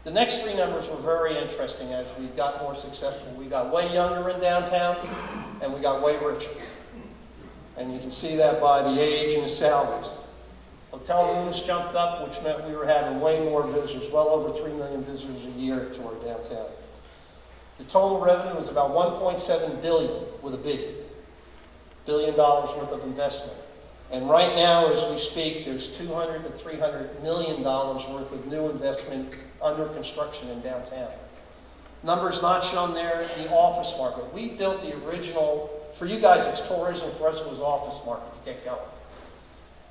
The next three numbers were very interesting as we got more successful. We got way younger in downtown, and we got way richer. And you can see that by the age and the salaries. Hotel rooms jumped up, which meant we were having way more visitors, well over 3 million visitors a year to our downtown. The total revenue was about $1.7 billion, with a B, $1 billion worth of investment. And right now, as we speak, there's $200 to $300 million worth of new investment under construction in downtown. Numbers not shown there, the office market. We built the original, for you guys it's tourism, for us it was office market to get going.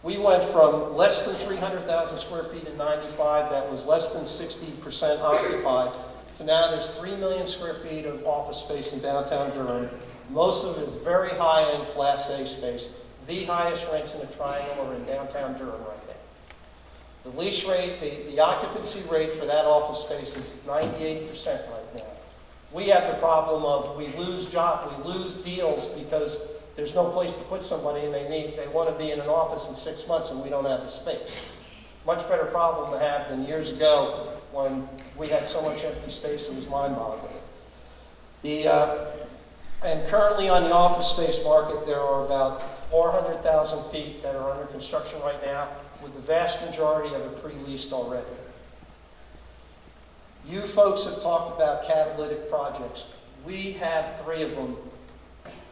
We went from less than 300,000 square feet in '95, that was less than 60% occupied, to now there's 3 million square feet of office space in downtown Durham. Most of it is very high-end Class A space. The highest rents in the Triangle are in downtown Durham right now. The lease rate, the occupancy rate for that office space is 98% right now. We have the problem of we lose deals because there's no place to put somebody and they want to be in an office in 6 months and we don't have the space. Much better problem to have than years ago when we had so much empty space it was mind-boggling. And currently on the office space market, there are about 400,000 feet that are under construction right now, with the vast majority of it pre-leased already. You folks have talked about catalytic projects. We have 3 of them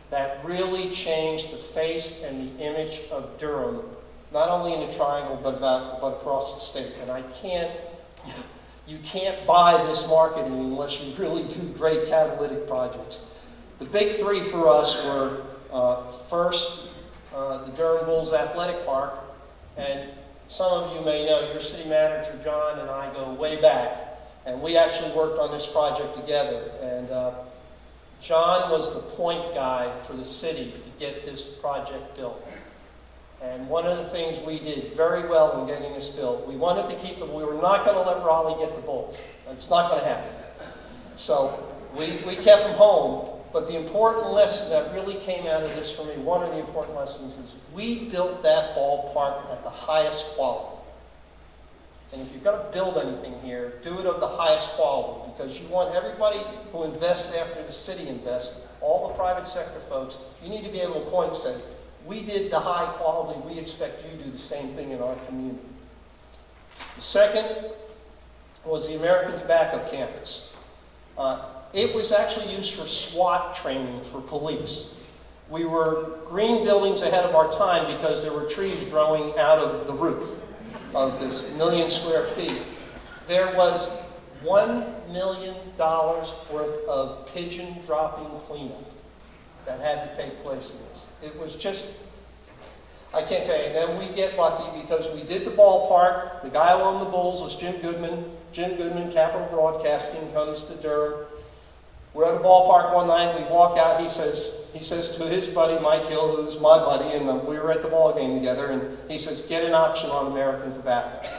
that really changed the face and the image of Durham, not only in the Triangle, but across the state. And you can't buy this marketing unless you really do great catalytic projects. The big 3 for us were, first, the Durham Bulls Athletic Park. And some of you may know, your city manager, John, and I go way back. And we actually worked on this project together. And John was the point guy for the city to get this project built. And one of the things we did very well in getting this built, we wanted to keep we were not going to let Raleigh get the Bulls. It's not going to happen. So we kept them home. But the important lesson that really came out of this for me, one of the important lessons is we built that ballpark at the highest quality. And if you're going to build anything here, do it of the highest quality, because you want everybody who invests after the city invests, all the private sector folks, you need to be able to point and say, we did the high quality, we expect you to do the same thing in our community. The second was the American Tobacco Campus. It was actually used for SWAT training for police. We were green buildings ahead of our time because there were trees growing out of the roof of this 1 million square feet. There was $1 million worth of pigeon dropping cleanup that had to take place in this. It was just, I can't tell you. And then we get lucky because we did the ballpark. The guy who owned the Bulls was Jim Goodman. Jim Goodman, Capital Broadcasting, comes to Durham. We're at a ballpark one night, we walk out, he says to his buddy, Mike Hill, who's my buddy, and we were at the ball game together, and he says, get an option on American Tobacco.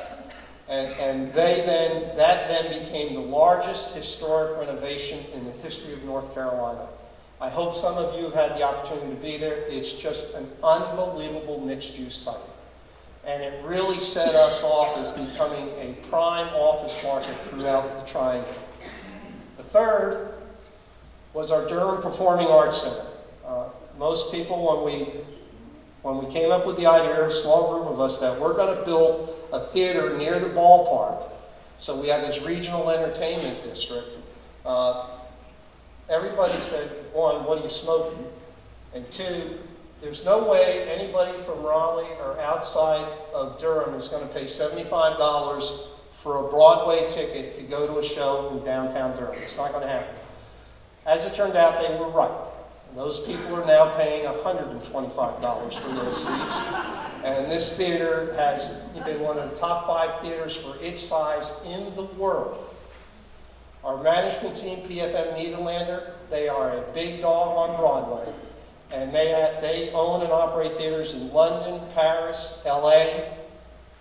And that then became the largest historic renovation in the history of North Carolina. I hope some of you have had the opportunity to be there. It's just an unbelievable mixed-use site. And it really set us off as becoming a prime office market throughout the Triangle. The third was our Durham Performing Arts Center. Most people, when we came up with the idea, a small group of us, that we're going to build a theater near the ballpark, so we have this regional entertainment district, everybody said, one, what are you smoking? And two, there's no way anybody from Raleigh or outside of Durham is going to pay $75 for a Broadway ticket to go to a show in downtown Durham. It's not going to happen. As it turned out, they were right. And those people are now paying $125 for those seats. And this theater has been one of the top 5 theaters for its size in the world. Our management team, PFM Nederlander, they are a big dog on Broadway. And they own and operate theaters in London, Paris, LA,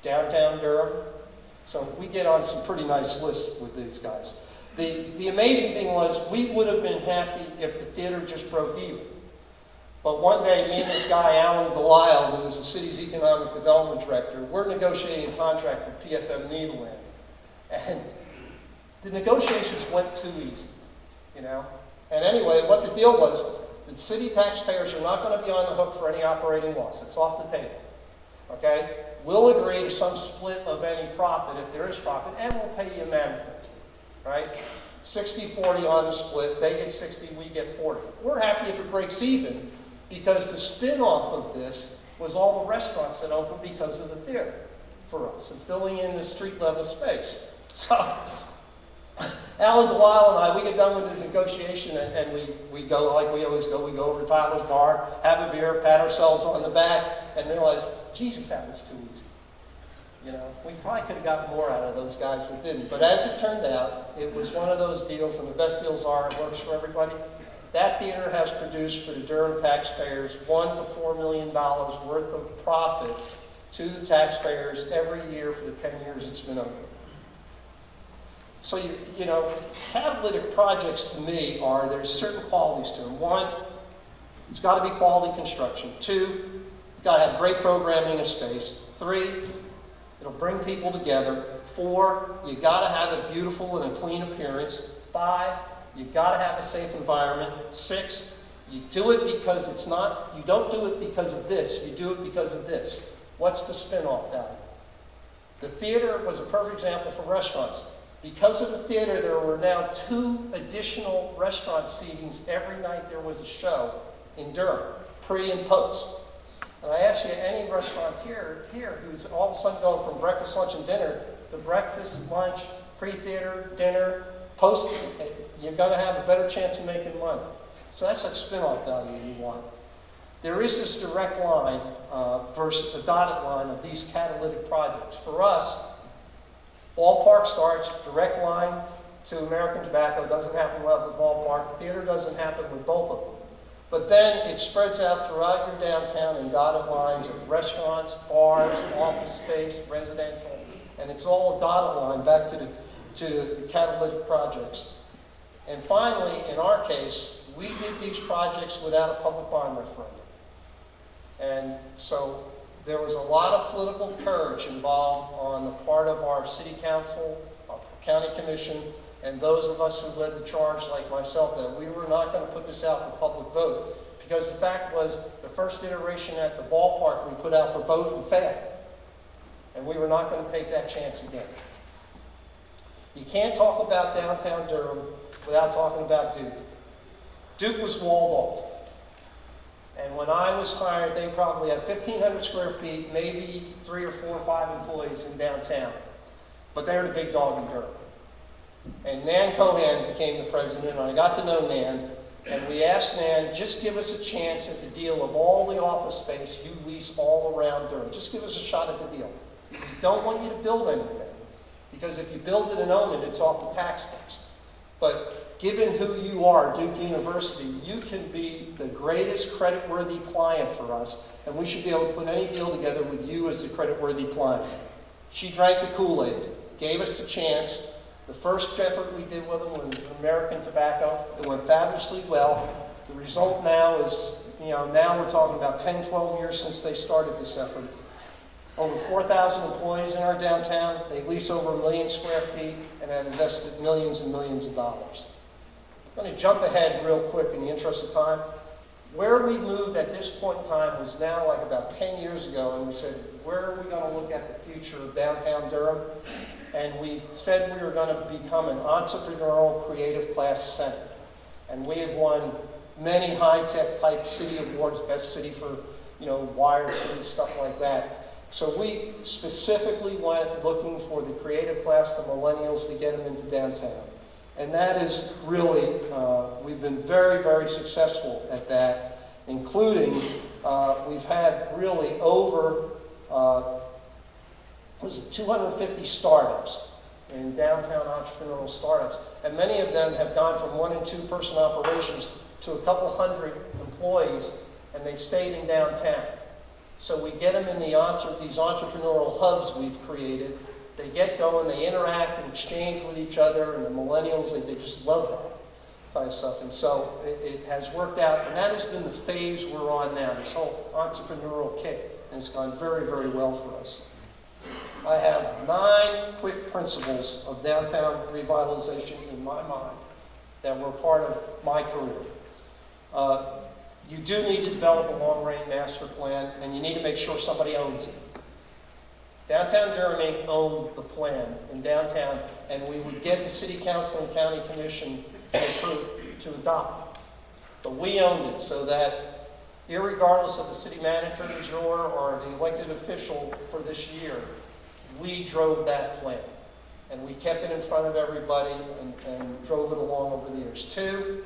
downtown Durham. So we get on some pretty nice lists with these guys. The amazing thing was, we would have been happy if the theater just broke even. But one day, me and this guy, Alan Delisle, who is the city's economic development director, we're negotiating a contract with PFM Nederlander. And The negotiations went too easy, you know? And anyway, what the deal was, the city taxpayers are not going to be on the hook for any operating loss. It's off the table, okay? We'll agree to some split of any profit, if there is profit, and we'll pay you a management fee, right? 60-40 on the split. They get 60, we get 40. We're happy if it breaks even, because the spin-off of this was all the restaurants that opened because of the theater for us, and filling in the street-level space. So, Alan DeWile and I, we get done with this negotiation, and we go like we always go. We go over to Tyler's Bar, have a beer, pat ourselves on the back, and realize, Jesus, that was too easy. You know, we probably could have gotten more out of those guys, but didn't. But as it turned out, it was one of those deals, and the best deals are, it works for everybody. That theater has produced for the Durham taxpayers $1 to $4 million worth of profit to the taxpayers every year for the 10 years it's been open. So, you know, catalytic projects to me are, there's certain qualities to them. One, it's got to be quality construction. Two, it's got to have great programming of space. Three, it'll bring people together. Four, you got to have a beautiful and a clean appearance. Five, you got to have a safe environment. Six, you do it because it's not, you don't do it because of this, you do it because of this. What's the spin-off value? The theater was a perfect example for restaurants. Because of the theater, there were now 2 additional restaurant seatings every night there was a show in Durham, pre and post. And I ask you, any restaurateur here who's all of a sudden going from breakfast, lunch, and dinner to breakfast, lunch, pre-theater, dinner, post, you're going to have a better chance of making money. So that's that spin-off value you want. There is this direct line versus the dotted line of these catalytic projects. For us, ballpark starts, direct line to American Tobacco, doesn't happen well at the ballpark. The theater doesn't happen with both of them. But then it spreads out throughout your downtown in dotted lines of restaurants, bars, office space, residential, and it's all a dotted line back to the catalytic projects. And finally, in our case, we did these projects without a public bond referendum. And so there was a lot of political courage involved on the part of our city council, our county commission, and those of us who led the charge, like myself, that we were not going to put this out for public vote. Because the fact was, the first iteration at the ballpark we put out for vote and failed. And we were not going to take that chance again. You can't talk about downtown Durham without talking about Duke. Duke was walled off. And when I was hired, they probably had 1,500 square feet, maybe 3 or 4 or 5 employees in downtown. But they're the big dog in Durham. And Nan Cohan became the president, and I got to know Nan, and we asked Nan, just give us a chance at the deal of all the office space you lease all around Durham. Just give us a shot at the deal. We don't want you to build anything, because if you build it and own it, it's off the tax base. But given who you are, Duke University, you can be the greatest creditworthy client for us, and we should be able to put any deal together with you as the creditworthy client. She drank the Kool-Aid, gave us a chance. The first effort we did with them was American Tobacco. It went fabulously well. The result now is, now we're talking about 10, 12 years since they started this effort. Over 4,000 employees in our downtown. They lease over 1 million square feet and have invested millions and millions of dollars. I'm going to jump ahead real quick in the interest of time. Where we moved at this point in time was now like about 10 years ago, and we said, where are we going to look at the future of downtown Durham? And we said we were going to become an entrepreneurial creative class center. And we have won many high-tech type city awards, best city for, wired city, stuff like that. So we specifically went looking for the creative class, the millennials, to get them into downtown. And that is really, we've been very, very successful at that, including we've had really over 250 startups in downtown entrepreneurial startups. And many of them have gone from 1 and 2 person operations to a couple hundred employees, and they've stayed in downtown. So we get them in these entrepreneurial hubs we've created. They get going, they interact and exchange with each other, and the millennials, they just love that type of stuff. And so it has worked out, and that has been the phase we're on now, this whole entrepreneurial kick, and it's gone very, very well for us. I have 9 quick principles of downtown revitalization in my mind that were part of my career. You do need to develop a long-range master plan, and you need to make sure somebody owns it. Downtown Durham Inc. owned the plan in downtown, and we would get the city council and county commission to adopt it. But we owned it so that, irregardless of the city manager du jour or the elected official for this year, we drove that plan. And we kept it in front of everybody and drove it along over the years. 2,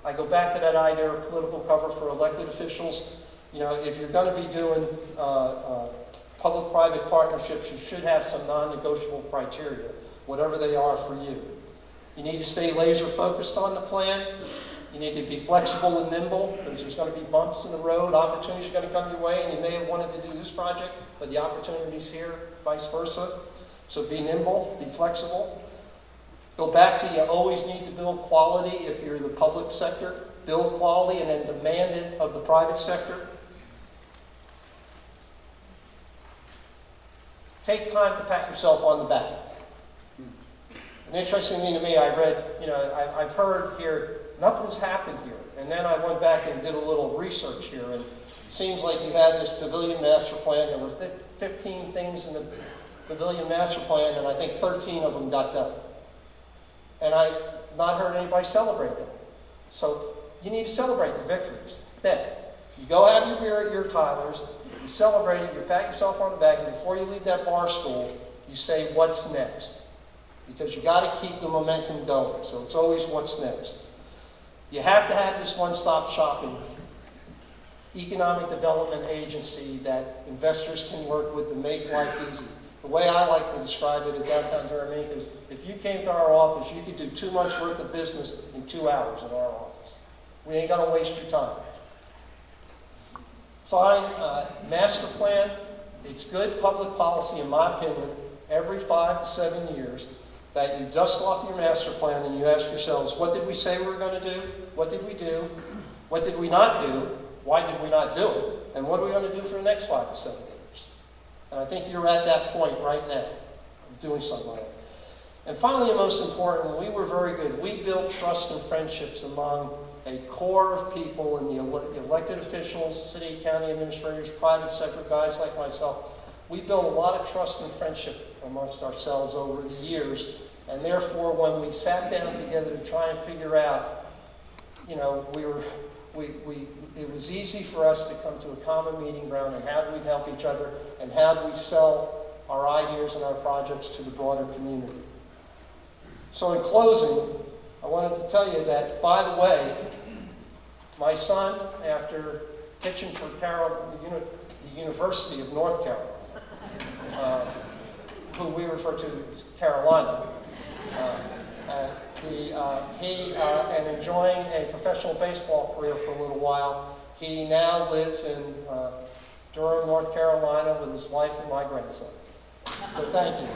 I go back to that idea of political cover for elected officials. You know, if you're going to be doing public-private partnerships, you should have some non-negotiable criteria, whatever they are for you. You need to stay laser-focused on the plan. You need to be flexible and nimble, because there's going to be bumps in the road, opportunities are going to come your way, and you may have wanted to do this project, but the opportunity's here, vice versa. So be nimble, be flexible. Go back to you always need to build quality if you're the public sector. Build quality and then demand it of the private sector. Take time to pat yourself on the back. And interestingly to me, I read, I've heard here, nothing's happened here. And then I went back and did a little research here, and it seems like you had this pavilion master plan. There were 15 things in the pavilion master plan, and I think 13 of them got done. And I've not heard anybody celebrate that. So you need to celebrate your victories. Then, you go have your beer at your Tyler's, you celebrate it, you pat yourself on the back, and before you leave that bar stool, you say, what's next? Because you got to keep the momentum going. So it's always what's next. You have to have this one-stop shopping economic development agency that investors can work with to make life easy. The way I like to describe it at Downtown Durham Inc. is if you came to our office, you could do 2 months worth of business in 2 hours in our office. We ain't going to waste your time. Fine, master plan, it's good public policy in my opinion, every 5 to 7 years, that you dust off your master plan and you ask yourselves, what did we say we were going to do? What did we do? What did we not do? Why did we not do it? And what are we going to do for the next 5 to 7 years? And I think you're at that point right now of doing something like that. And finally, and most important, we were very good. We built trust and friendships among a core of people in the elected officials, city, county administrators, private sector guys like myself. We built a lot of trust and friendship amongst ourselves over the years. And therefore, when we sat down together to try and figure out, it was easy for us to come to a common meeting ground and how do we help each other and how do we sell our ideas and our projects to the broader community. So in closing, I wanted to tell you that, by the way, my son, after pitching for the University of North Carolina, who we refer to as Carolina, and enjoying a professional baseball career for a little while, he now lives in Durham, North Carolina with his wife and my grandson. So thank you.